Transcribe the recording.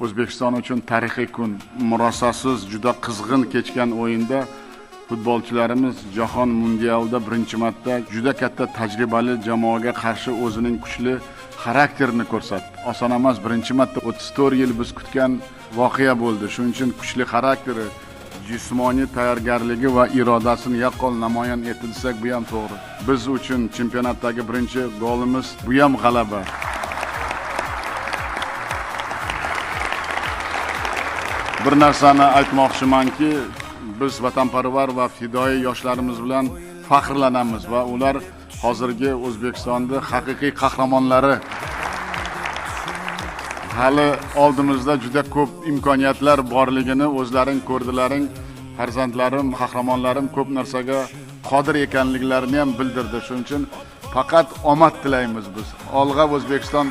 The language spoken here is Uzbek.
O'zbekiston uchun tarixiy kun. Murosasiz juda qizg'in kechgan o'yinda futbolchilarimiz Jahon mundialida birinchi marta juda katta tajribali jamoaga qarshi o'zining kuchli xarakterini ko'rsatdi. Oson emas, birinchi marta 34 yil biz kutgan voqea bo'ldi. Shuning uchun kuchli xarakteri, jismoniy tayyorgarligi va irodasini yaqqol namoyon etilsak, bu ham to'g'ri. Biz uchun chempionatdagi birinchi golimiz bu ham g'alaba. Bir narsani aytmoqchimanki, biz vatanparvar va fidoyi yoshlarimiz bilan faxrlanamiz va ular hozirgi O'zbekistonda haqiqiy qahramonlari. Hali oldimizda juda ko'p imkoniyatlar borligini o'zlaring ko'rdilaring. Farzandlarim, qahramonlarim ko'p narsaga qodir ekanliklarini ham bildirdi. Shuning uchun faqat omad tilaymiz biz. Olg'a O'zbekiston!